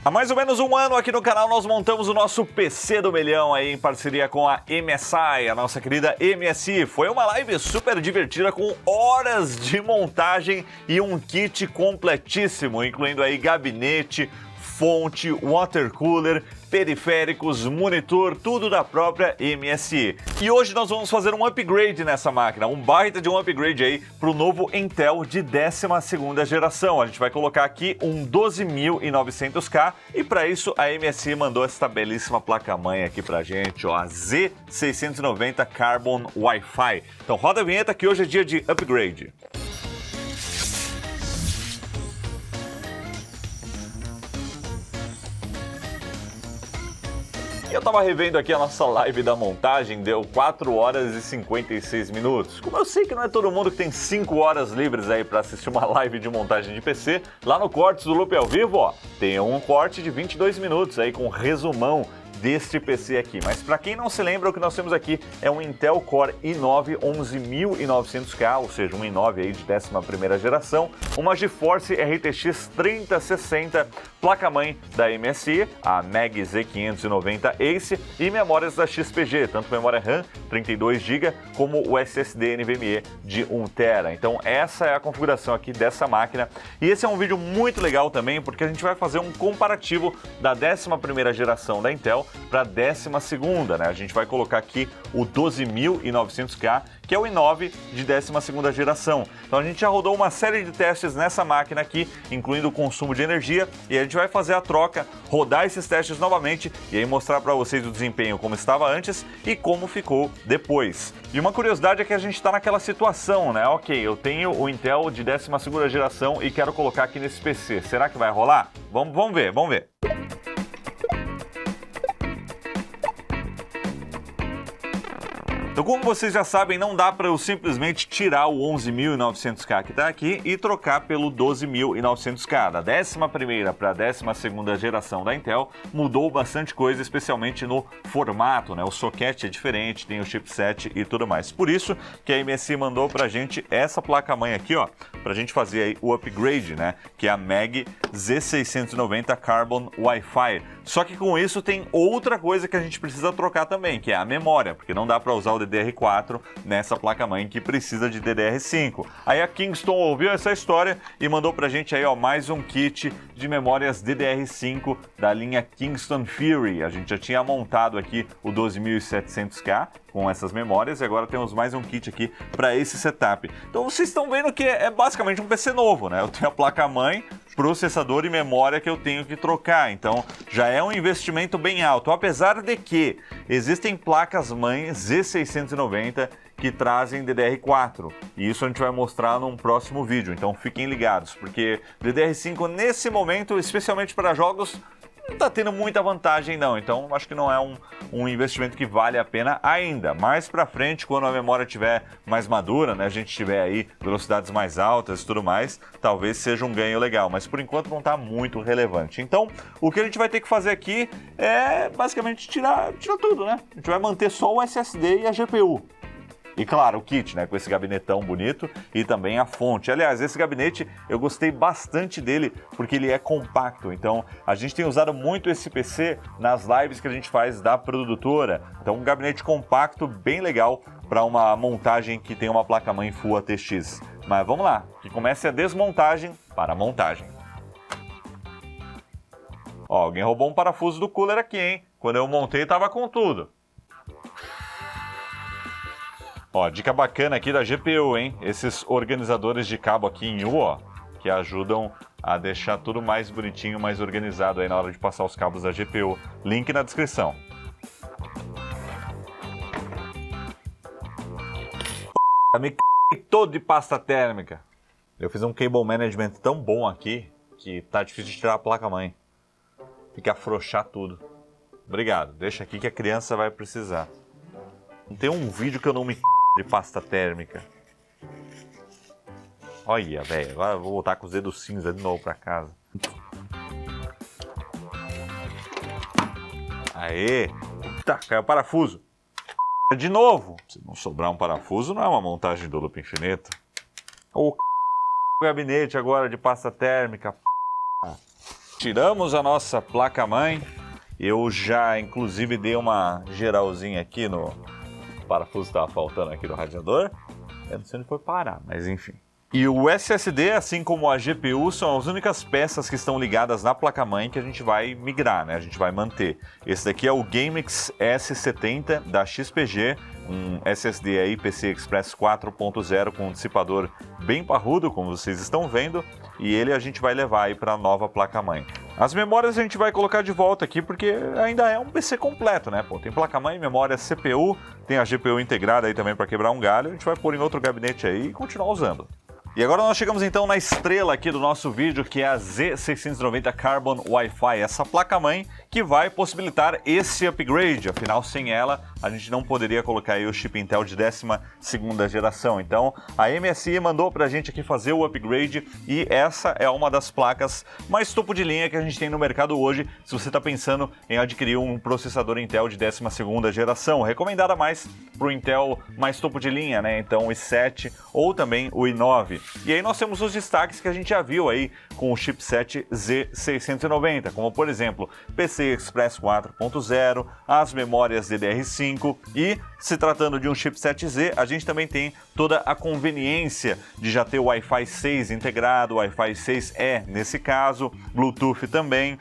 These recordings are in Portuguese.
Há mais ou menos um ano aqui no canal nós montamos o nosso PC do milhão aí em parceria com a MSI, a nossa querida MSI. Foi uma live super divertida com horas de montagem e um kit completíssimo, incluindo aí gabinete, fonte, water cooler, periféricos, monitor, tudo da própria MSI. E hoje nós vamos fazer um upgrade nessa máquina, um baita de um upgrade aí para o novo Intel de 12ª geração. A gente vai colocar aqui um 12900K e para isso a MSI mandou essa belíssima placa-mãe aqui pra gente, ó, a Z690 Carbon Wi-Fi. Então roda a vinheta que hoje é dia de upgrade. Eu tava revendo aqui a nossa live da montagem, deu 4 horas e 56 minutos. Como eu sei que não é todo mundo que tem 5 horas livres aí para assistir uma live de montagem de PC, lá no Cortes do Loop ao vivo, ó, tem um corte de 22 minutos aí com resumão deste PC aqui. Mas para quem não se lembra, o que nós temos aqui é um Intel Core i9 11900K, ou seja, um i9 aí de 11ª geração, uma GeForce RTX 3060, placa-mãe da MSI, a MAG Z590 Ace e memórias da XPG, tanto memória RAM 32GB como o SSD NVMe de 1TB. Então essa é a configuração aqui dessa máquina e esse é um vídeo muito legal também porque a gente vai fazer um comparativo da 11ª geração da Intel para a 12ª, né? A gente vai colocar aqui o 12900K, que é o i9 de 12ª geração. Então a gente já rodou uma série de testes nessa máquina aqui, incluindo o consumo de energia, e a gente vai fazer a troca, rodar esses testes novamente e aí mostrar para vocês o desempenho como estava antes e como ficou depois. E uma curiosidade é que a gente está naquela situação, né? Ok, eu tenho o Intel de 12ª geração e quero colocar aqui nesse PC. Será que vai rolar? Vamos ver. Então, como vocês já sabem, não dá para eu simplesmente tirar o 11900K que está aqui e trocar pelo 12900K. Da 11ª para a 12ª geração da Intel, mudou bastante coisa, especialmente no formato, né? O socket é diferente, tem o chipset e tudo mais. Por isso que a MSI mandou para a gente essa placa-mãe aqui, ó, para a gente fazer aí o upgrade, né? Que é a MAG Z690 Carbon Wi-Fi. Só que com isso tem outra coisa que a gente precisa trocar também, que é a memória, porque não dá para usar o DDR4 nessa placa-mãe que precisa de DDR5. Aí a Kingston ouviu essa história e mandou pra gente aí, ó, mais um kit de memórias DDR5 da linha Kingston Fury. A gente já tinha montado aqui o 12700K com essas memórias e agora temos mais um kit aqui para esse setup. Então vocês estão vendo que é basicamente um PC novo, né? Eu tenho a placa-mãe, processador e memória que eu tenho que trocar, então já é um investimento bem alto, apesar de que existem placas-mãe Z690 que trazem DDR4, e isso a gente vai mostrar num próximo vídeo, então fiquem ligados, porque DDR5 nesse momento, especialmente para jogos, não está tendo muita vantagem não, então acho que não é um investimento que vale a pena ainda. Mais para frente, quando a memória estiver mais madura, né, a gente tiver aí velocidades mais altas e tudo mais, talvez seja um ganho legal, mas por enquanto não está muito relevante. Então, o que a gente vai ter que fazer aqui é basicamente tirar tudo, né? A gente vai manter só o SSD e a GPU. E claro, o kit, né, com esse gabinetão bonito e também a fonte. Aliás, esse gabinete eu gostei bastante dele porque ele é compacto. Então, a gente tem usado muito esse PC nas lives que a gente faz da produtora. Então, um gabinete compacto bem legal para uma montagem que tem uma placa-mãe Full ATX. Mas vamos lá, que comece a desmontagem para a montagem. Ó, alguém roubou um parafuso do cooler aqui, hein? Quando eu montei, tava com tudo. Ó, dica bacana aqui da GPU, hein? Esses organizadores de cabo aqui em U, ó, que ajudam a deixar tudo mais bonitinho, mais organizado aí na hora de passar os cabos da GPU. Link na descrição. Me c****** todo de pasta térmica. Eu fiz um cable management tão bom aqui que tá difícil de tirar a placa-mãe. Tem que afrouxar tudo. Obrigado, deixa aqui que a criança vai precisar. Não tem um vídeo que eu não me c*** de pasta térmica. Olha, velho, agora eu vou voltar com os dedos cinza de novo pra casa. Aê! Tá, caiu o parafuso. De novo! Se não sobrar um parafuso, não é uma montagem do loop infinito. O gabinete agora de pasta térmica. tiramos a nossa placa-mãe. Eu já, inclusive, dei uma geralzinha aqui no parafuso que estava faltando aqui do radiador. Eu não sei onde foi parar, mas enfim. E o SSD, assim como a GPU, são as únicas peças que estão ligadas na placa-mãe que a gente vai migrar, né? A gente vai manter. Esse daqui é o GameX S70 da XPG, um SSD aí PCI Express 4.0 com um dissipador bem parrudo, como vocês estão vendo, e ele a gente vai levar aí para a nova placa-mãe. As memórias a gente vai colocar de volta aqui porque ainda é um PC completo, né? Pô, tem placa-mãe, memória, CPU, tem a GPU integrada aí também para quebrar um galho, a gente vai pôr em outro gabinete aí e continuar usando. E agora nós chegamos então na estrela aqui do nosso vídeo, que é a Z690 Carbon Wi-Fi, essa placa-mãe que vai possibilitar esse upgrade. Afinal, sem ela, a gente não poderia colocar aí o chip Intel de 12ª geração. Então, a MSI mandou pra gente aqui fazer o upgrade e essa é uma das placas mais topo de linha que a gente tem no mercado hoje, se você está pensando em adquirir um processador Intel de 12ª geração, recomendada mais pro Intel mais topo de linha, né? Então, o i7 ou também o i9. E aí nós temos os destaques que a gente já viu aí com o chipset Z690, como por exemplo, PCI Express 4.0, as memórias DDR5 e, se tratando de um chipset Z, a gente também tem toda a conveniência de já ter o Wi-Fi 6 integrado, Wi-Fi 6E nesse caso, Bluetooth também,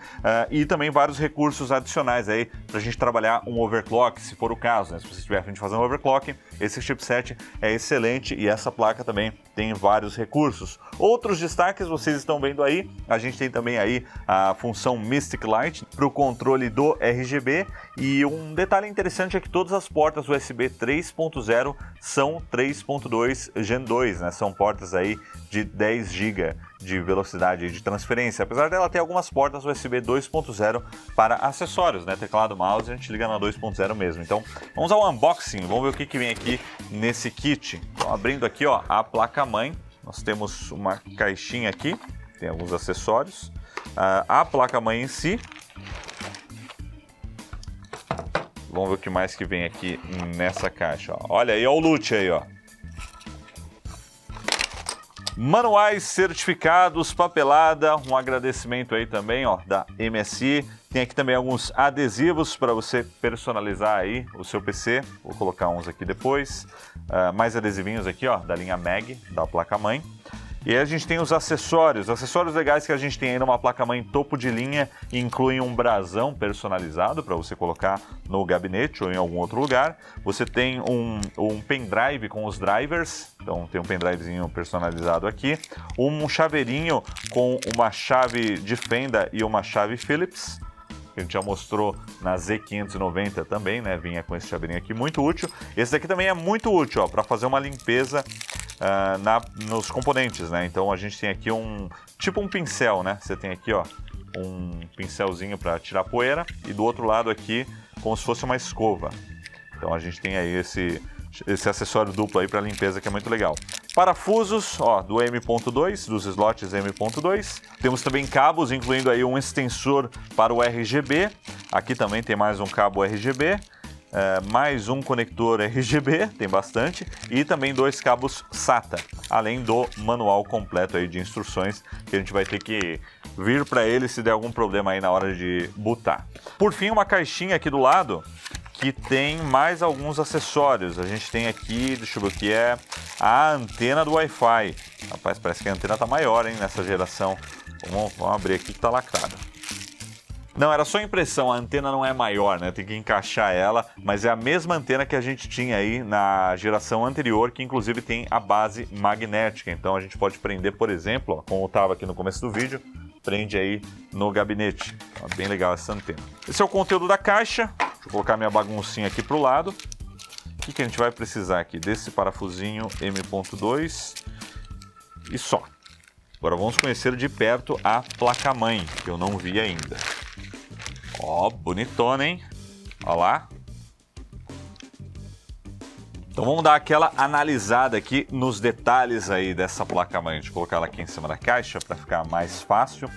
e também vários recursos adicionais aí para a gente trabalhar um overclock, se for o caso, né? Se você estiver a fim de fazer um overclock, esse chipset é excelente e essa placa também tem vários recursos. Outros destaques vocês estão vendo aí, a gente tem também aí a função Mystic Light para o controle do RGB, e um detalhe interessante é que todas as portas USB 3.0 são 3.2 Gen 2, né? São portas aí de 10 GB de velocidade de transferência, apesar dela ter algumas portas USB 2.0 para acessórios, né? Teclado, mouse, a gente liga na 2.0 mesmo. Então, vamos ao unboxing, vamos ver o que vem aqui nesse kit. Então, abrindo aqui, ó, a placa-mãe, nós temos uma caixinha aqui, tem alguns acessórios, a placa-mãe em si. Vamos ver o que mais que vem aqui nessa caixa, ó. Olha aí, ó, o loot aí, ó. Manuais certificados, papelada, um agradecimento aí também, ó, da MSI. Tem aqui também alguns adesivos para você personalizar aí o seu PC. Vou colocar uns aqui depois. Mais adesivinhos aqui, ó, da linha Mag, da placa-mãe. E aí a gente tem os acessórios legais que a gente tem aí numa placa-mãe topo de linha, incluem um brasão personalizado para você colocar no gabinete ou em algum outro lugar. Você tem um pendrive com os drivers, então tem um pendrivezinho personalizado aqui, um chaveirinho com uma chave de fenda e uma chave Phillips, que a gente já mostrou na Z590 também, né? Vinha com esse chaveirinho aqui, muito útil. Esse daqui também é muito útil, ó, para fazer uma limpeza nos componentes, né? Então a gente tem aqui tipo um pincel, né? Você tem aqui, ó, um pincelzinho para tirar poeira e do outro lado aqui como se fosse uma escova. Então a gente tem aí esse acessório duplo aí para limpeza, que é muito legal. Parafusos, ó, do M.2, dos slots M.2. Temos também cabos, incluindo aí um extensor para o RGB. Aqui também tem mais um cabo RGB. Mais um conector RGB, tem bastante, e também 2 cabos SATA, além do manual completo aí de instruções que a gente vai ter que vir para ele se der algum problema aí na hora de bootar. Por fim, uma caixinha aqui do lado que tem mais alguns acessórios. A gente tem aqui, deixa eu ver o que é, a antena do Wi-Fi. Rapaz, parece que a antena tá maior, hein, nessa geração. Vamos abrir aqui que tá lacrada. Não, era só impressão, a antena não é maior, né? Tem que encaixar ela, mas é a mesma antena que a gente tinha aí na geração anterior, que inclusive tem a base magnética. Então a gente pode prender, por exemplo, ó, como estava aqui no começo do vídeo, prende aí no gabinete. Ó, bem legal essa antena. Esse é o conteúdo da caixa. Deixa eu colocar minha baguncinha aqui pro lado. O que a gente vai precisar aqui? Desse parafusinho M.2 e só. Agora vamos conhecer de perto a placa-mãe, que eu não vi ainda. Ó, bonitona, hein? Ó lá. Então vamos dar aquela analisada aqui nos detalhes aí dessa placa-mãe. Deixa eu colocar ela aqui em cima da caixa para ficar mais fácil.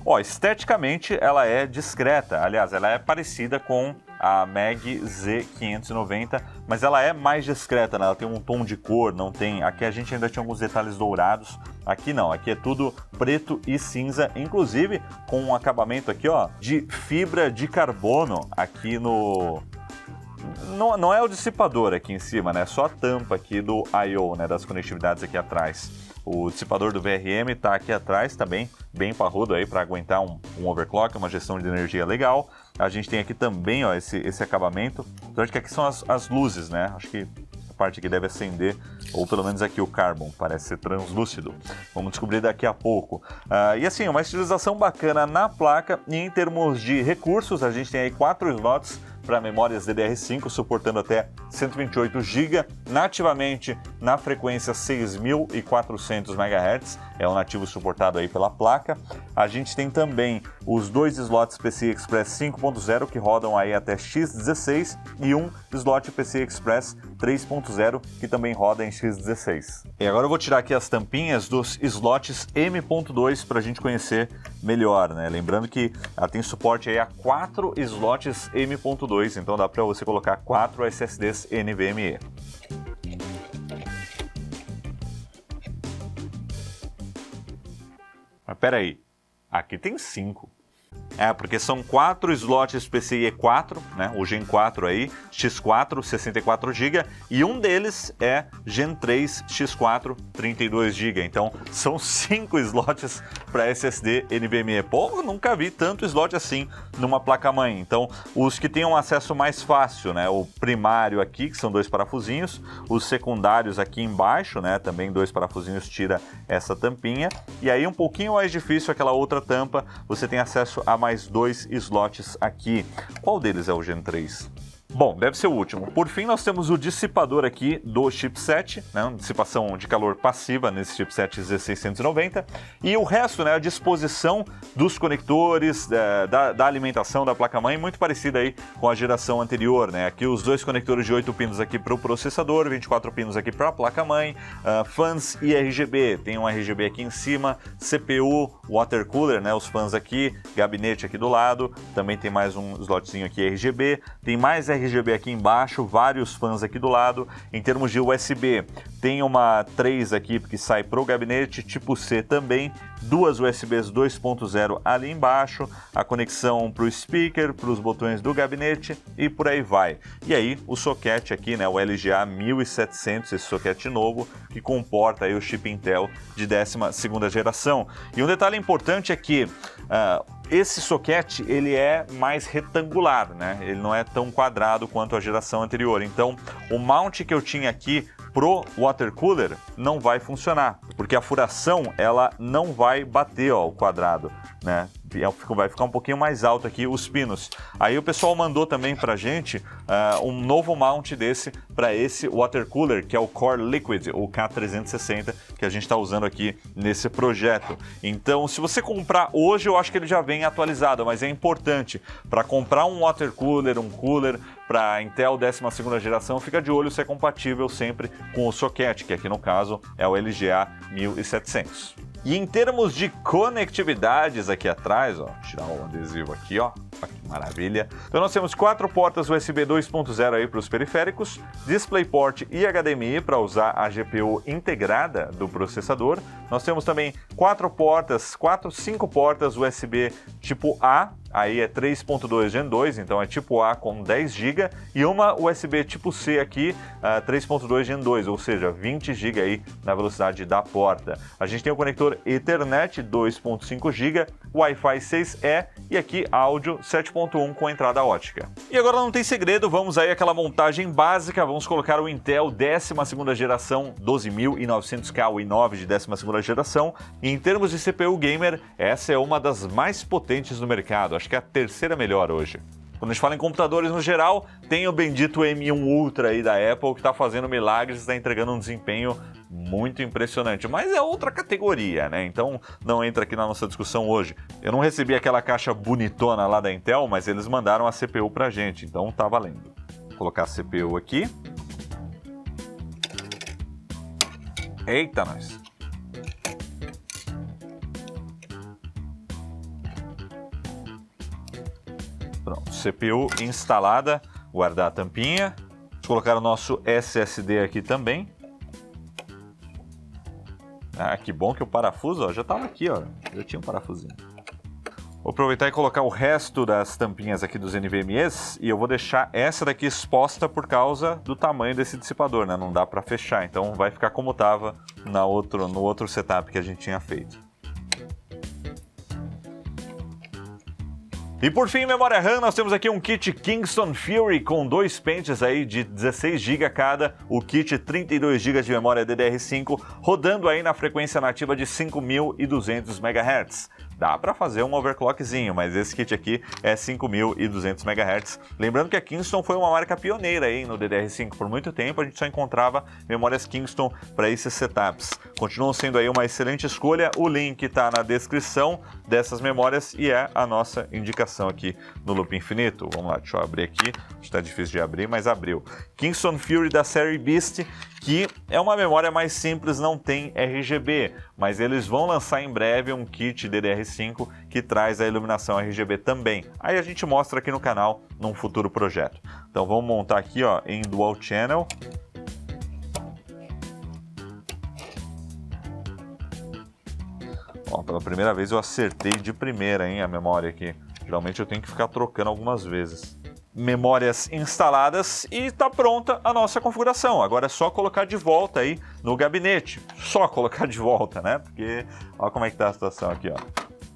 Ó, esteticamente ela é discreta. Aliás, ela é parecida com a Mag Z590, mas ela é mais discreta, né? Ela tem um tom de cor, não tem... Aqui a gente ainda tinha alguns detalhes dourados, aqui não, aqui é tudo preto e cinza, inclusive com um acabamento aqui, ó, de fibra de carbono aqui no... Não é o dissipador aqui em cima, né? É só a tampa aqui do I/O, né? Das conectividades aqui atrás. O dissipador do VRM está aqui atrás também, bem parrudo aí para aguentar um overclock, uma gestão de energia legal. A gente tem aqui também, ó, esse acabamento. Então acho que aqui são as luzes, né? Acho que a parte aqui deve acender, ou pelo menos aqui o carbon, parece ser translúcido. Vamos descobrir daqui a pouco. E assim, uma estilização bacana na placa. E em termos de recursos, a gente tem aí 4 slots para memórias DDR5, suportando até 128 GB, nativamente na frequência 6.400 MHz, é o nativo suportado aí pela placa. A gente tem também os 2 slots PCI Express 5.0 que rodam aí até X16 e um slot PCI Express 3.0 que também roda em X16. E agora eu vou tirar aqui as tampinhas dos slots M.2 para a gente conhecer melhor, né? Lembrando que ela tem suporte aí a 4 slots M.2, então dá para você colocar 4 SSDs NVMe. Mas peraí, aqui tem 5. Porque são 4 slots PCIe 4, né, o Gen 4 aí, X4, 64 GB, e um deles é Gen 3 X4, 32 GB. Então, são 5 slots para SSD NVMe. Pô, nunca vi tanto slot assim numa placa-mãe. Então, os que tenham acesso mais fácil, né, o primário aqui, que são 2 parafusinhos, os secundários aqui embaixo, né, também 2 parafusinhos, tira essa tampinha. E aí, um pouquinho mais difícil, aquela outra tampa, você tem acesso a mais 2 slots aqui. Qual deles é o Gen 3? Bom, deve ser o último. Por fim, nós temos o dissipador aqui do chipset, né, uma dissipação de calor passiva nesse chipset Z690, e o resto, né, a disposição dos conectores, da alimentação da placa-mãe, muito parecida aí com a geração anterior, né? Aqui os 2 conectores de 8 pinos aqui para o processador, 24 pinos aqui para a placa-mãe, fãs e RGB, tem um RGB aqui em cima, CPU, water cooler, né, os fãs aqui, gabinete aqui do lado, também tem mais um slotzinho aqui RGB, tem mais RGB aqui embaixo, vários fãs aqui do lado. Em termos de USB, tem uma 3 aqui que sai para o gabinete, tipo C também, 2 USBs 2.0 ali embaixo, a conexão para o speaker, para os botões do gabinete e por aí vai. E aí o socket aqui, né, o LGA 1700, esse socket novo, que comporta aí o chip Intel de 12ª geração. E um detalhe importante é que esse socket ele é mais retangular, né? Ele não é tão quadrado quanto a geração anterior. Então, o mount que eu tinha aqui pro water cooler não vai funcionar, porque a furação ela não vai bater, ó, o quadrado, né? Vai ficar um pouquinho mais alto aqui os pinos. Aí o pessoal mandou também pra gente um novo mount desse para esse water cooler, que é o Core Liquid, o K360, que a gente está usando aqui nesse projeto. Então, se você comprar hoje, eu acho que ele já vem atualizado, mas é importante para comprar um water cooler, um cooler para Intel 12ª geração, fica de olho se é compatível sempre com o socket, que aqui no caso é o LGA 1700. E em termos de conectividades aqui atrás, ó, tirar o adesivo aqui, ó, que maravilha. Então nós temos 4 portas USB 2.0 aí para os periféricos, DisplayPort e HDMI para usar a GPU integrada do processador. Nós temos também 5 portas USB tipo A, aí é 3.2 Gen 2, então é tipo A com 10 GB, e uma USB tipo C aqui, 3.2 Gen 2, ou seja, 20 GB aí na velocidade da porta. A gente tem o conector Ethernet 2.5 GB, Wi-Fi 6E e aqui áudio 7.1 com entrada ótica. E agora não tem segredo, vamos aí àquela montagem básica, vamos colocar o Intel 12ª geração 12900K, o i9 de 12ª geração, e em termos de CPU gamer, essa é uma das mais potentes no mercado, acho que é a 3ª melhor hoje. Quando a gente fala em computadores no geral, tem o bendito M1 Ultra aí da Apple que está fazendo milagres, está entregando um desempenho muito impressionante, mas é outra categoria, né? Então não entra aqui na nossa discussão hoje. Eu não recebi aquela caixa bonitona lá da Intel, mas eles mandaram a CPU pra gente, então tá valendo. Vou colocar a CPU aqui. Eita, nós! Pronto, CPU instalada, guardar a tampinha. Vamos colocar o nosso SSD aqui também. Ah, que bom que o parafuso, ó, já estava aqui, ó, já tinha um parafusinho. Vou aproveitar e colocar o resto das tampinhas aqui dos NVMEs e eu vou deixar essa daqui exposta por causa do tamanho desse dissipador, né? Não dá para fechar, então vai ficar como estava no outro setup que a gente tinha feito. E por fim, memória RAM, nós temos aqui um kit Kingston Fury com 2 pentes aí de 16 GB cada, o kit 32 GB de memória DDR5, rodando aí na frequência nativa de 5.200 MHz. Dá para fazer um overclockzinho, mas esse kit aqui é 5.200 MHz. Lembrando que a Kingston foi uma marca pioneira aí no DDR5. Por muito tempo a gente só encontrava memórias Kingston para esses setups. Continuam sendo aí uma excelente escolha. O link está na descrição dessas memórias e é a nossa indicação aqui no Loop Infinito. Vamos lá, deixa eu abrir aqui. Está difícil de abrir, mas abriu. Kingston Fury da série Beast, que é uma memória mais simples, não tem RGB, mas eles vão lançar em breve um kit DDR5 que traz a iluminação RGB também. Aí a gente mostra aqui no canal num futuro projeto. Então vamos montar aqui, ó, em Dual Channel. Ó, pela primeira vez eu acertei de primeira, hein, a memória aqui. Geralmente eu tenho que ficar trocando algumas vezes. Memórias instaladas e está pronta a nossa configuração. Agora é só colocar de volta aí no gabinete. Só colocar de volta, né? Porque olha como é que tá a situação aqui, ó.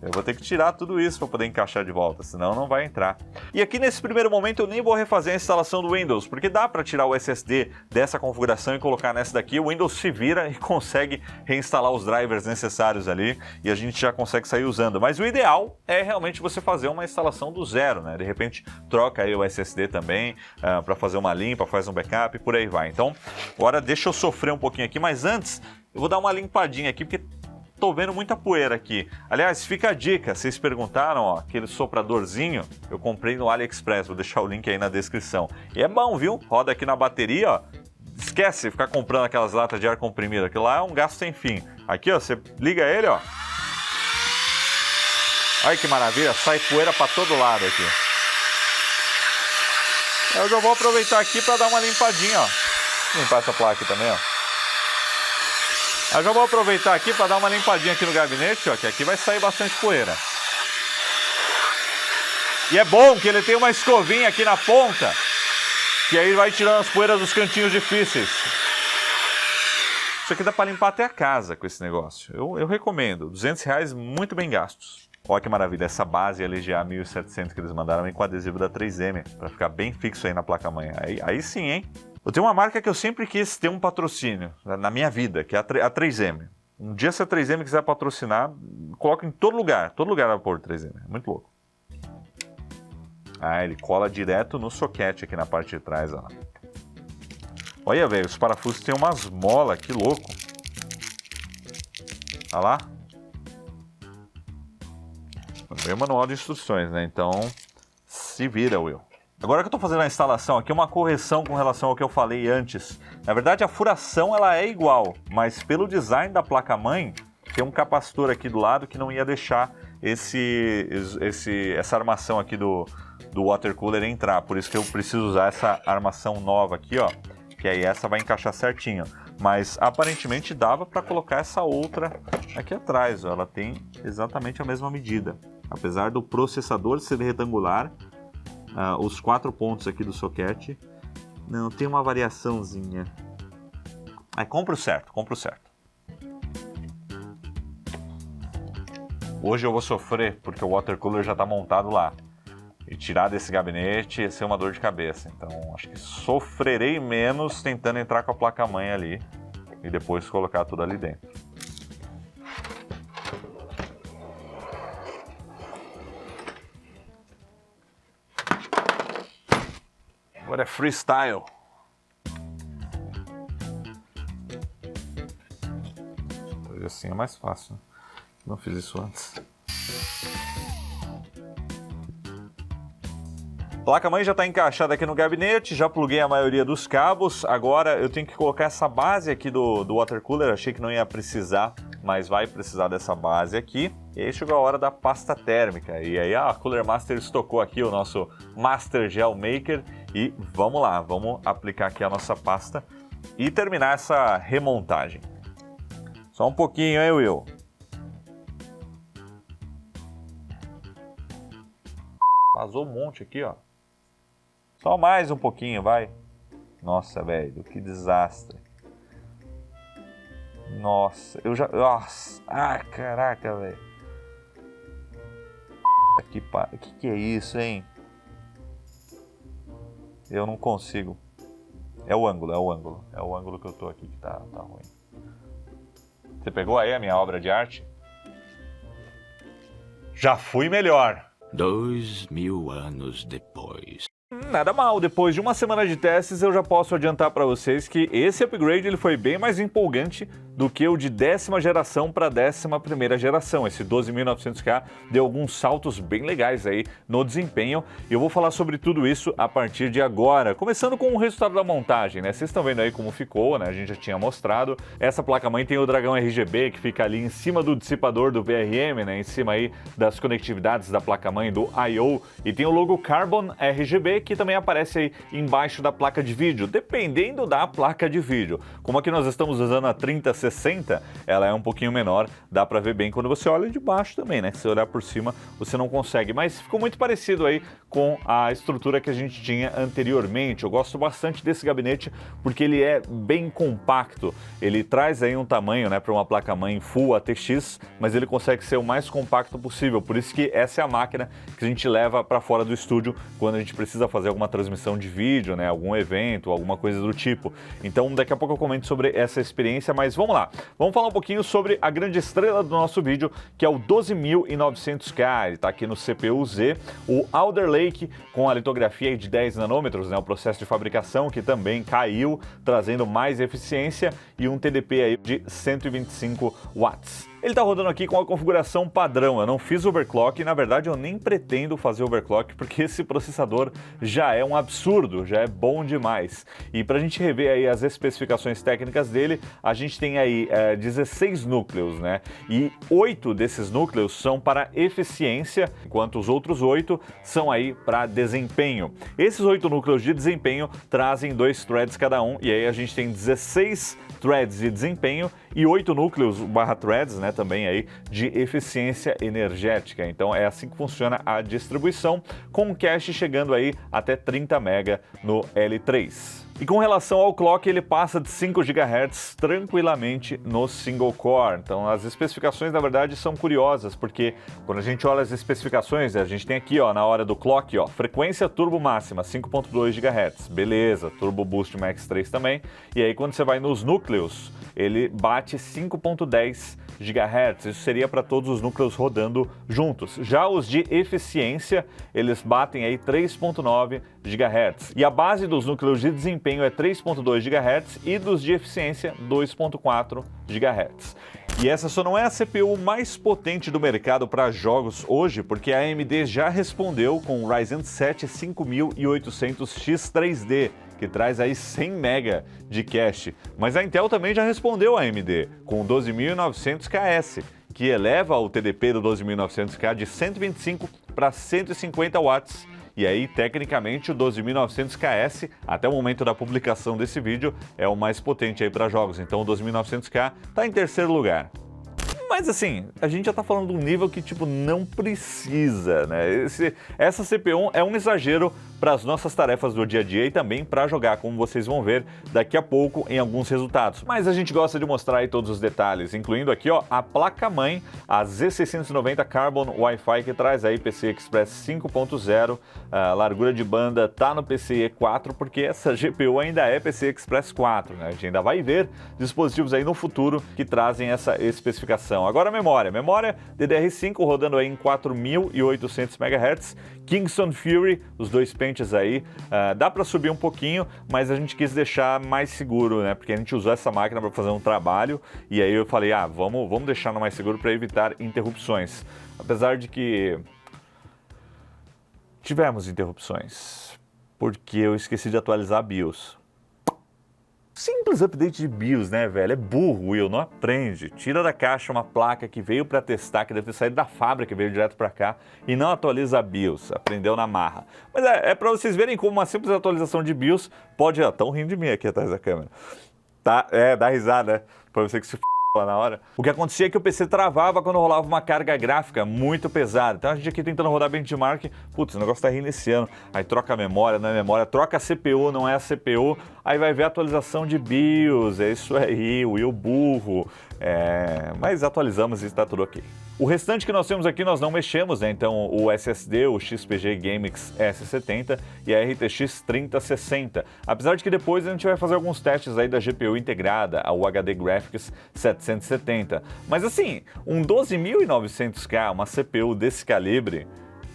Eu vou ter que tirar tudo isso para poder encaixar de volta, senão não vai entrar. E aqui nesse primeiro momento eu nem vou refazer a instalação do Windows, porque dá para tirar o SSD dessa configuração e colocar nessa daqui. O Windows se vira e consegue reinstalar os drivers necessários ali e a gente já consegue sair usando. Mas o ideal é realmente você fazer uma instalação do zero, né? De repente troca aí o SSD também para fazer uma limpa, faz um backup e por aí vai. Então, agora deixa eu sofrer um pouquinho aqui, mas antes eu vou dar uma limpadinha aqui, porque tô vendo muita poeira aqui. Aliás, fica a dica, vocês perguntaram, ó, aquele sopradorzinho, eu comprei no AliExpress, vou deixar o link aí na descrição. E é bom, viu? Roda aqui na bateria, ó. Esquece de ficar comprando aquelas latas de ar comprimido, aquilo lá é um gasto sem fim. Aqui, ó, você liga ele, ó. Olha que maravilha, sai poeira para todo lado aqui. Eu já vou aproveitar aqui para dar uma limpadinha, ó. Vou limpar essa placa aqui também, ó. Eu já vou aproveitar aqui para dar uma limpadinha aqui no gabinete, ó, que aqui vai sair bastante poeira. E é bom que ele tem uma escovinha aqui na ponta, que aí vai tirando as poeiras dos cantinhos difíceis. Isso aqui dá para limpar até a casa com esse negócio. Eu recomendo, R$200 muito bem gastos. Olha que maravilha, essa base LGA 1700 que eles mandaram vem com adesivo da 3M, para ficar bem fixo aí na placa-mãe. Aí sim, hein? Eu tenho uma marca que eu sempre quis ter um patrocínio na minha vida, que é a 3M. Um dia se a 3M quiser patrocinar, coloca em todo lugar vai pôr 3M, é muito louco. Ah, ele cola direto no soquete aqui na parte de trás, ó. Olha, velho, os parafusos tem umas molas, que louco. Olha lá. Veio o manual de instruções, né? Então, se vira, Will. Agora que eu estou fazendo a instalação aqui, uma correção com relação ao que eu falei antes. Na verdade, a furação ela é igual, mas pelo design da placa-mãe, tem um capacitor aqui do lado que não ia deixar essa armação aqui do water cooler entrar. Por isso que eu preciso usar essa armação nova aqui, ó, que aí essa vai encaixar certinho. Mas aparentemente dava para colocar essa outra aqui atrás, ó. Ela tem exatamente a mesma medida. Apesar do processador ser retangular, os 4 pontos aqui do soquete, não, tem uma variaçãozinha. Compra o certo. Hoje eu vou sofrer, porque o water cooler já está montado lá. E tirar desse gabinete ia ser uma dor de cabeça. Então acho que sofrerei menos tentando entrar com a placa-mãe ali e depois colocar tudo ali dentro. Agora é freestyle. Assim é mais fácil. Não fiz isso antes. A placa-mãe já está encaixada aqui no gabinete, já pluguei a maioria dos cabos. Agora eu tenho que colocar essa base aqui do water cooler. Achei que não ia precisar, mas vai precisar dessa base aqui. E aí chegou a hora da pasta térmica. E aí a Cooler Master estocou aqui o nosso Master Gel Maker. E vamos lá, vamos aplicar aqui a nossa pasta e terminar essa remontagem. Só um pouquinho, hein, Will? Vazou um monte aqui, ó. Só mais um pouquinho, vai. Nossa, velho, que desastre. Nossa, eu já... Nossa, caraca, velho. Que é isso, hein? Eu não consigo. É o ângulo. É o ângulo que eu tô aqui que tá ruim. Você pegou aí a minha obra de arte? Já fui melhor. 2000 anos depois. Nada mal, depois de uma semana de testes eu já posso adiantar para vocês que esse upgrade ele foi bem mais empolgante do que o de 10ª geração para 11ª geração. Esse 12.900K deu alguns saltos bem legais aí no desempenho e eu vou falar sobre tudo isso a partir de agora. Começando com o resultado da montagem, né? Vocês estão vendo aí como ficou, né? A gente já tinha mostrado. Essa placa-mãe tem o Dragão RGB que fica ali em cima do dissipador do VRM, né? Em cima aí das conectividades da placa-mãe do I/O e tem o logo Carbon RGB que também aparece aí embaixo da placa de vídeo, dependendo da placa de vídeo. Como aqui nós estamos usando a 3060, ela é um pouquinho menor, dá pra ver bem quando você olha de baixo também, né? Se você olhar por cima, você não consegue, mas ficou muito parecido aí com a estrutura que a gente tinha anteriormente. Eu gosto bastante desse gabinete porque ele é bem compacto, ele traz aí um tamanho, né, para uma placa-mãe Full ATX, mas ele consegue ser o mais compacto possível, por isso que essa é a máquina que a gente leva para fora do estúdio quando a gente precisa fazer alguma transmissão de vídeo, né, algum evento, alguma coisa do tipo. Então daqui a pouco eu comento sobre essa experiência, mas vamos lá. Vamos falar um pouquinho sobre a grande estrela do nosso vídeo, que é o 12.900K. Ele está aqui no CPU-Z, o Alder Lake com a litografia de 10 nanômetros, né, o processo de fabricação que também caiu, trazendo mais eficiência e um TDP aí de 125 watts. Ele está rodando aqui com a configuração padrão, eu não fiz overclock, na verdade eu nem pretendo fazer overclock porque esse processador já é um absurdo, já é bom demais. E para a gente rever aí as especificações técnicas dele, a gente tem aí 16 núcleos, né? E 8 desses núcleos são para eficiência, enquanto os outros 8 são aí para desempenho. Esses 8 núcleos de desempenho trazem 2 threads cada um, e aí a gente tem 16 threads de desempenho e 8 núcleos /threads, né, também aí de eficiência energética. Então é assim que funciona a distribuição, com o cache chegando aí até 30 MB no L3. E com relação ao clock, ele passa de 5 GHz tranquilamente no single core. Então as especificações na verdade são curiosas, porque quando a gente olha as especificações, a gente tem aqui, ó, na hora do clock, ó, frequência turbo máxima 5.2 GHz, beleza, turbo boost max 3 também. E aí quando você vai nos núcleos, ele bate 5.10 GHz, isso seria para todos os núcleos rodando juntos. Já os de eficiência, eles batem aí 3.9 GHz. E a base dos núcleos de desempenho é 3.2 GHz e dos de eficiência 2.4 GHz. E essa só não é a CPU mais potente do mercado para jogos hoje, porque a AMD já respondeu com o Ryzen 7 5800X 3D, que traz aí 100 MB de cache. Mas a Intel também já respondeu a AMD com o 12.900KS, que eleva o TDP do 12.900K de 125 para 150 watts. E aí, tecnicamente, o 12.900KS, até o momento da publicação desse vídeo, é o mais potente aí para jogos. Então o 12.900K está em terceiro lugar. Mas assim, a gente já tá falando de um nível que, tipo, não precisa, né? Essa CPU é um exagero para as nossas tarefas do dia a dia e também para jogar, como vocês vão ver daqui a pouco em alguns resultados. Mas a gente gosta de mostrar aí todos os detalhes, incluindo aqui, ó, a placa-mãe, a Z690 Carbon Wi-Fi, que traz aí PCI Express 5.0, a largura de banda tá no PCIe 4, porque essa GPU ainda é PCI Express 4, né? A gente ainda vai ver dispositivos aí no futuro que trazem essa especificação. Agora a memória DDR5 rodando aí em 4.800 MHz, Kingston Fury, os dois pentes aí, dá para subir um pouquinho, mas a gente quis deixar mais seguro, né? Porque a gente usou essa máquina para fazer um trabalho e aí eu falei, vamos deixar no mais seguro para evitar interrupções. Apesar de que tivemos interrupções, porque eu esqueci de atualizar a BIOS. Simples update de BIOS, né, velho? É burro, Will, não aprende. Tira da caixa uma placa que veio para testar, que deve ter saído da fábrica, veio direto para cá, e não atualiza a BIOS. Aprendeu na marra. Mas é para vocês verem como uma simples atualização de BIOS pode... Estão rindo de mim aqui atrás da câmera. Tá, dá risada, né? Pra você que se lá na hora. O que acontecia é que o PC travava quando rolava uma carga gráfica muito pesada. Então a gente aqui tentando rodar benchmark, putz, o negócio tá reiniciando. Aí troca a memória, não é memória, troca a CPU, não é a CPU. Aí vai ver a atualização de BIOS, é isso aí, o Will burro. Mas atualizamos e está tudo ok. O restante que nós temos aqui nós não mexemos, né? Então o SSD, o XPG GameX S70 e a RTX 3060. Apesar de que depois a gente vai fazer alguns testes aí da GPU integrada, a UHD Graphics 770. Mas assim, um 12.900K, uma CPU desse calibre,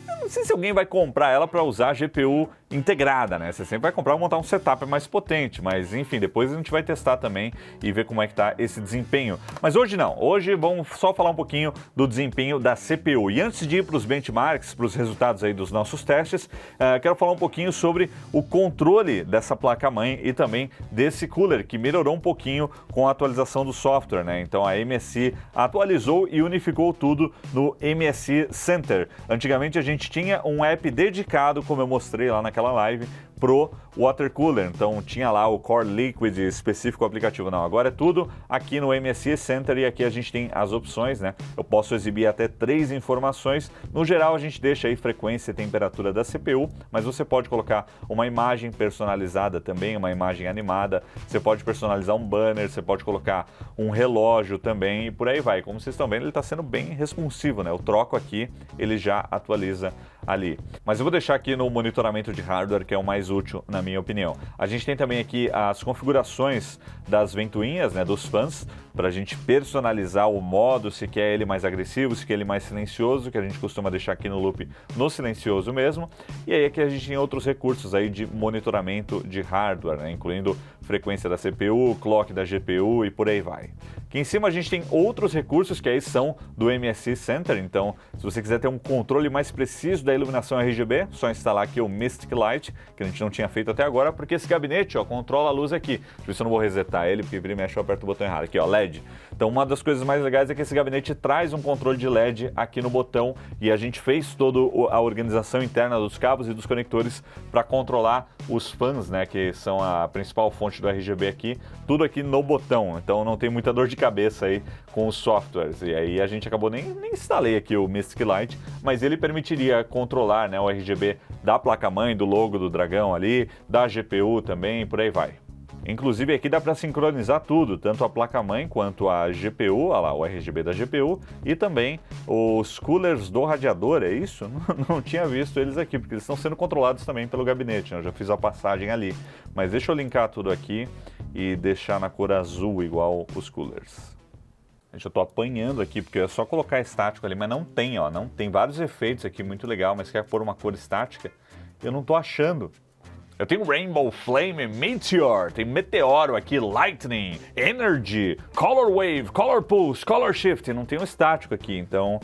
eu não sei se alguém vai comprar ela para usar a GPU integrada, né? Você sempre vai comprar e montar um setup mais potente, mas enfim, depois a gente vai testar também e ver como é que tá esse desempenho. Mas hoje não, hoje vamos só falar um pouquinho do desempenho da CPU. E antes de ir para os benchmarks, para os resultados aí dos nossos testes, quero falar um pouquinho sobre o controle dessa placa-mãe e também desse cooler, que melhorou um pouquinho com a atualização do software, né? Então a MSI atualizou e unificou tudo no MSI Center. Antigamente a gente tinha um app dedicado, como eu mostrei lá naquela live, pro water cooler, então tinha lá o Core Liquid específico aplicativo. Não, agora é tudo aqui no MSI Center e aqui a gente tem as opções, né? Eu posso exibir até 3 informações. No geral a gente deixa aí frequência e temperatura da CPU, mas você pode colocar uma imagem personalizada também, uma imagem animada, você pode personalizar um banner, você pode colocar um relógio também e por aí vai. Como vocês estão vendo, ele está sendo bem responsivo, né? Eu troco aqui, ele já atualiza ali. Mas eu vou deixar aqui no monitoramento de hardware, que é o mais útil, na minha opinião. A gente tem também aqui as configurações das ventoinhas, né, dos fãs, para a gente personalizar o modo, se quer ele mais agressivo, se quer ele mais silencioso, que a gente costuma deixar aqui no loop no silencioso mesmo. E aí aqui a gente tem outros recursos aí de monitoramento de hardware, né, incluindo frequência da CPU, clock da GPU e por aí vai. Aqui em cima a gente tem outros recursos que aí são do MSI Center, então se você quiser ter um controle mais preciso da iluminação RGB, só instalar aqui o Mystic Light, que a gente não tinha feito até agora, porque esse gabinete, ó, controla a luz aqui. Deixa eu ver se eu não vou resetar ele, porque vira e mexe eu aperto o botão errado. Aqui, ó, LED. Então uma das coisas mais legais é que esse gabinete traz um controle de LED aqui no botão e a gente fez toda a organização interna dos cabos e dos conectores para controlar os fãs, né, que são a principal fonte do RGB aqui, tudo aqui no botão. Então não tem muita dor de cabeça aí com os softwares. E aí a gente acabou nem instalei aqui o Mystic Light, mas ele permitiria controlar, né, o RGB da placa-mãe, do logo do dragão ali, da GPU também, por aí vai. Inclusive aqui dá para sincronizar tudo, tanto a placa-mãe quanto a GPU, olha lá, o RGB da GPU e também os coolers do radiador, é isso? Não tinha visto eles aqui, porque eles estão sendo controlados também pelo gabinete, né? Eu já fiz a passagem ali. Mas deixa eu linkar tudo aqui e deixar na cor azul igual os coolers. Gente, eu tô apanhando aqui, porque é só colocar estático ali, mas não tem, ó, não tem vários efeitos aqui, muito legal, mas quer pôr uma cor estática, eu não tô achando. Eu tenho Rainbow Flame, Meteor, tem Meteoro aqui, Lightning, Energy, Color Wave, Color Pulse, Color Shift, não tem um estático aqui, então...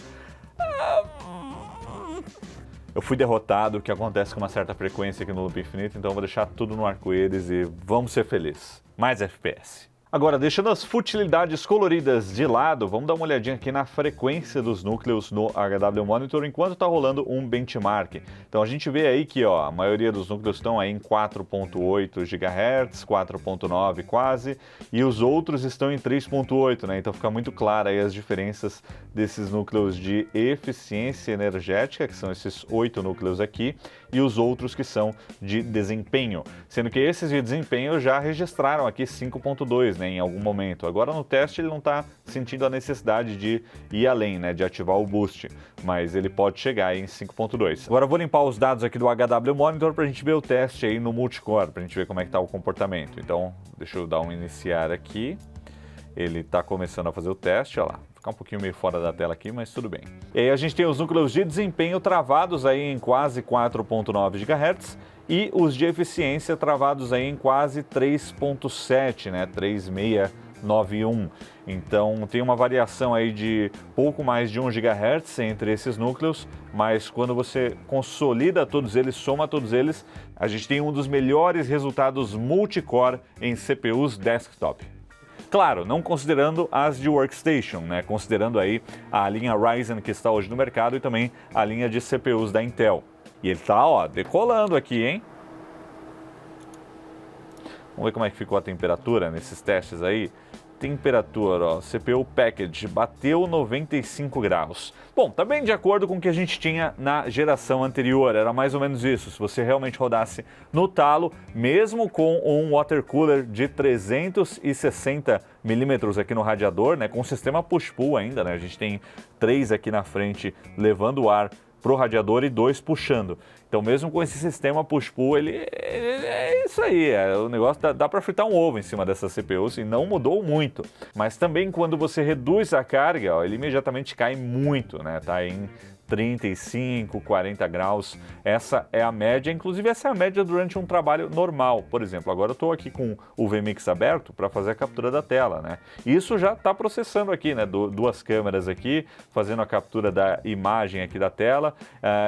Eu fui derrotado, o que acontece com uma certa frequência aqui no Loop Infinito, então eu vou deixar tudo no arco-íris e vamos ser felizes. Mais FPS. Agora, deixando as futilidades coloridas de lado, vamos dar uma olhadinha aqui na frequência dos núcleos no HW Monitor enquanto está rolando um benchmark. Então a gente vê aí que ó, a maioria dos núcleos estão aí em 4.8 GHz, 4.9 quase, e os outros estão em 3.8, né? Então fica muito clara aí as diferenças desses núcleos de eficiência energética, que são esses 8 núcleos aqui, e os outros que são de desempenho. Sendo que esses de desempenho já registraram aqui 5.2, né, em algum momento. Agora no teste ele não está sentindo a necessidade de ir além, né, de ativar o boost, mas ele pode chegar aí em 5.2. Agora eu vou limpar os dados aqui do HW Monitor para a gente ver o teste aí no multicore, para a gente ver como é que está o comportamento. Então, deixa eu dar um iniciar aqui. Ele está começando a fazer o teste, olha lá. Ficar um pouquinho meio fora da tela aqui, mas tudo bem. E aí a gente tem os núcleos de desempenho travados aí em quase 4.9 GHz e os de eficiência travados aí em quase 3.7, né, 3.6 91. Então tem uma variação aí de pouco mais de 1 GHz entre esses núcleos, mas quando você consolida todos eles, soma todos eles, a gente tem um dos melhores resultados multicore em CPUs desktop. Claro, não considerando as de workstation, né? Considerando aí a linha Ryzen que está hoje no mercado e também a linha de CPUs da Intel. E ele tá, ó, decolando aqui, hein? Vamos ver como é que ficou a temperatura nesses testes aí. Temperatura, ó, CPU Package bateu 95 graus. Bom, tá bem de acordo com o que a gente tinha na geração anterior, era mais ou menos isso. Se você realmente rodasse no talo, mesmo com um water cooler de 360 milímetros aqui no radiador, né, com sistema push-pull ainda, né, a gente tem 3 aqui na frente levando o ar pro radiador e 2 puxando. Então mesmo com esse sistema push-pull, ele é isso aí, o negócio dá para fritar um ovo em cima dessa CPU e não mudou muito. Mas também quando você reduz a carga, ó, ele imediatamente cai muito, né? Tá em 35, 40 graus, essa é a média, inclusive essa é a média durante um trabalho normal. Por exemplo, agora eu estou aqui com o VMix aberto para fazer a captura da tela, né? Isso já está processando aqui, né? Duas câmeras aqui, fazendo a captura da imagem aqui da tela.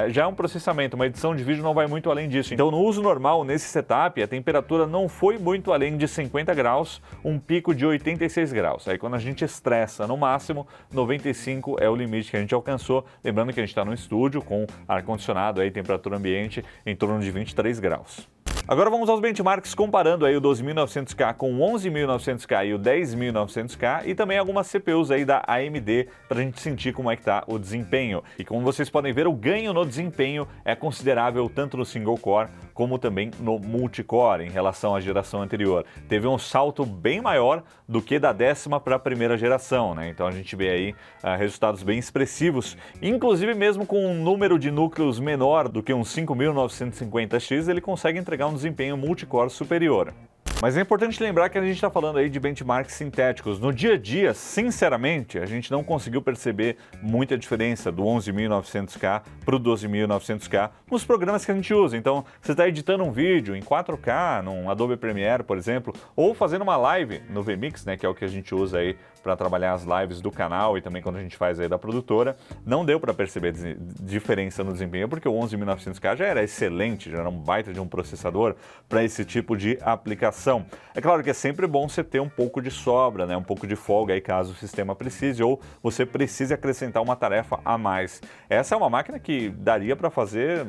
Já é um processamento, uma edição de vídeo não vai muito além disso. Então no uso normal, nesse setup, a temperatura não foi muito além de 50 graus, um pico de 86 graus. Aí quando a gente estressa no máximo, 95 é o limite que a gente alcançou. Lembrando que a gente está no estúdio com ar-condicionado, aí temperatura ambiente em torno de 23 graus. Agora vamos aos benchmarks comparando aí o 12.900K com o 11.900K e o 10.900K e também algumas CPUs aí da AMD para a gente sentir como é que tá o desempenho. E como vocês podem ver, o ganho no desempenho é considerável tanto no single core como também no multicore em relação à geração anterior. Teve um salto bem maior do que da 10ª para a primeira geração, né? Então a gente vê aí resultados bem expressivos, inclusive mesmo com um número de núcleos menor do que um 5950X, ele consegue entregar um desempenho multicore superior. Mas é importante lembrar que a gente está falando aí de benchmarks sintéticos. No dia a dia, sinceramente, a gente não conseguiu perceber muita diferença do 11.900K para o 12.900K nos programas que a gente usa. Então, você está editando um vídeo em 4K, num Adobe Premiere, por exemplo, ou fazendo uma live no VMix, né, que é o que a gente usa aí para trabalhar as lives do canal e também quando a gente faz aí da produtora, não deu para perceber diferença no desempenho, porque o 11.900K já era excelente, já era um baita de um processador para esse tipo de aplicação. É claro que é sempre bom você ter um pouco de sobra, né, um pouco de folga aí caso o sistema precise ou você precise acrescentar uma tarefa a mais. Essa é uma máquina que daria para fazer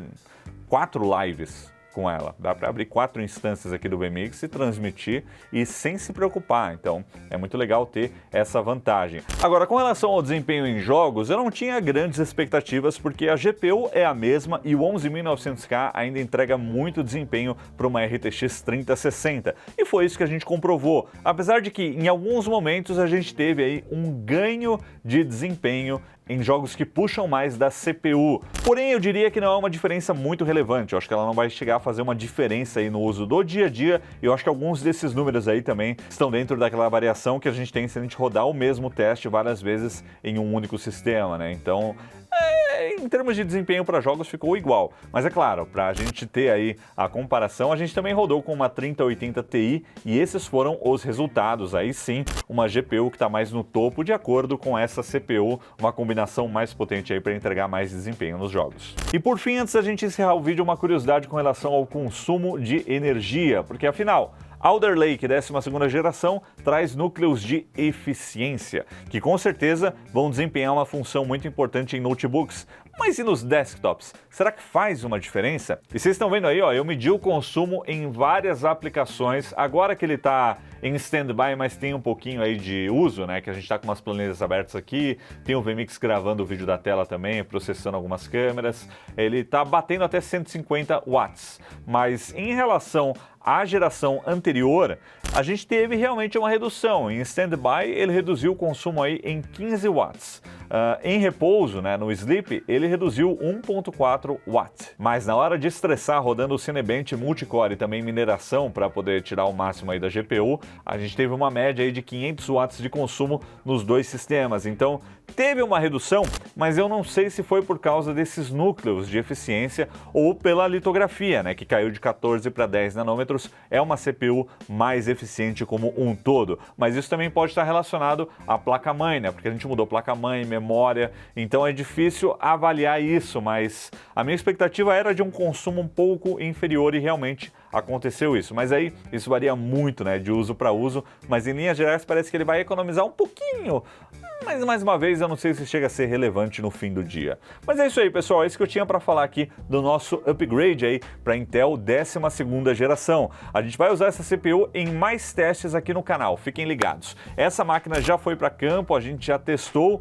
4 lives com ela. Dá para abrir 4 instâncias aqui do VMix e transmitir e sem se preocupar. Então, é muito legal ter essa vantagem. Agora, com relação ao desempenho em jogos, eu não tinha grandes expectativas porque a GPU é a mesma e o 11.900K ainda entrega muito desempenho para uma RTX 3060. E foi isso que a gente comprovou. Apesar de que em alguns momentos a gente teve aí um ganho de desempenho em jogos que puxam mais da CPU. Porém, eu diria que não é uma diferença muito relevante. Eu acho que ela não vai chegar a fazer uma diferença aí no uso do dia a dia. E eu acho que alguns desses números aí também estão dentro daquela variação que a gente tem se a gente rodar o mesmo teste várias vezes em um único sistema, né? Então, em termos de desempenho para jogos ficou igual, mas é claro, para a gente ter aí a comparação, a gente também rodou com uma 3080 Ti e esses foram os resultados, aí sim, uma GPU que está mais no topo de acordo com essa CPU, uma combinação mais potente aí para entregar mais desempenho nos jogos. E por fim, antes da gente encerrar o vídeo, uma curiosidade com relação ao consumo de energia, porque afinal, Alder Lake 12ª geração traz núcleos de eficiência, que com certeza vão desempenhar uma função muito importante em notebooks. Mas e nos desktops? Será que faz uma diferença? E vocês estão vendo aí, ó, eu medi o consumo em várias aplicações. Agora que ele está em stand-by, mas tem um pouquinho aí de uso, né? Que a gente está com umas planilhas abertas aqui, tem o VMix gravando o vídeo da tela também, processando algumas câmeras. Ele está batendo até 150 watts. Mas em relação à geração anterior, a gente teve realmente uma redução. Em stand-by, ele reduziu o consumo aí em 15 watts. Em repouso, né, no sleep, ele reduziu 1.4 watts. Mas na hora de estressar, rodando o Cinebench multicore e também mineração para poder tirar o máximo aí da GPU, a gente teve uma média aí de 500 watts de consumo nos dois sistemas. Então, teve uma redução, mas eu não sei se foi por causa desses núcleos de eficiência ou pela litografia, né, que caiu de 14 para 10 nanômetros parâmetros, é uma CPU mais eficiente como um todo. Mas isso também pode estar relacionado à placa-mãe, né? Porque a gente mudou placa-mãe, memória, então é difícil avaliar isso, mas a minha expectativa era de um consumo um pouco inferior e realmente aconteceu isso. Mas aí isso varia muito, né, de uso para uso, mas em linhas gerais parece que ele vai economizar um pouquinho. Mas mais uma vez eu não sei se chega a ser relevante no fim do dia. Mas é isso aí, pessoal, é isso que eu tinha para falar aqui do nosso upgrade aí para Intel 12ª geração. A gente vai usar essa CPU em mais testes aqui no canal, fiquem ligados. Essa máquina já foi para campo, a gente já testou,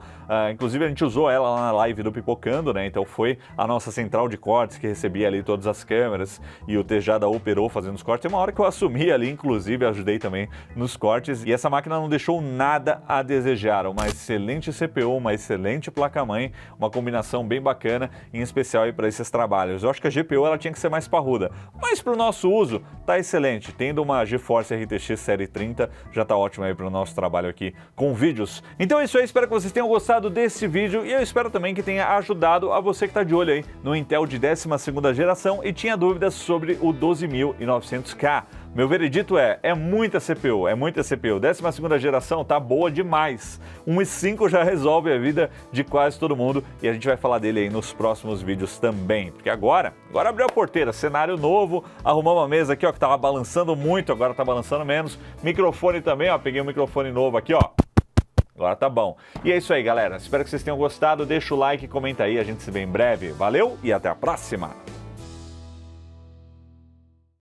inclusive a gente usou ela lá na live do Pipocando, né? Então foi a nossa central de cortes que recebia ali todas as câmeras e o Tejada operou fazendo os cortes. Tem uma hora que eu assumi ali, inclusive ajudei também nos cortes, e essa máquina não deixou nada a desejar. Uma excelente CPU, uma excelente placa-mãe, uma combinação bem bacana, em especial aí para esses trabalhos. Eu acho que a GPU ela tinha que ser mais parruda, mas para o nosso uso tá excelente. Tendo uma GeForce RTX Série 30 já tá ótimo aí para o nosso trabalho aqui com vídeos. Então é isso aí, espero que vocês tenham gostado desse vídeo e eu espero também que tenha ajudado a você que tá de olho aí no Intel de 12ª geração e tinha dúvidas sobre o 12900K. Meu veredito é muita CPU, é muita CPU. 12ª geração tá boa demais. Um i5 já resolve a vida de quase todo mundo e a gente vai falar dele aí nos próximos vídeos também. Porque agora abriu a porteira, cenário novo, arrumamos uma mesa aqui, ó, que tava balançando muito, agora tá balançando menos. Microfone também, ó, peguei um microfone novo aqui, ó. Agora tá bom. E é isso aí, galera. Espero que vocês tenham gostado. Deixa o like, comenta aí, a gente se vê em breve. Valeu e até a próxima!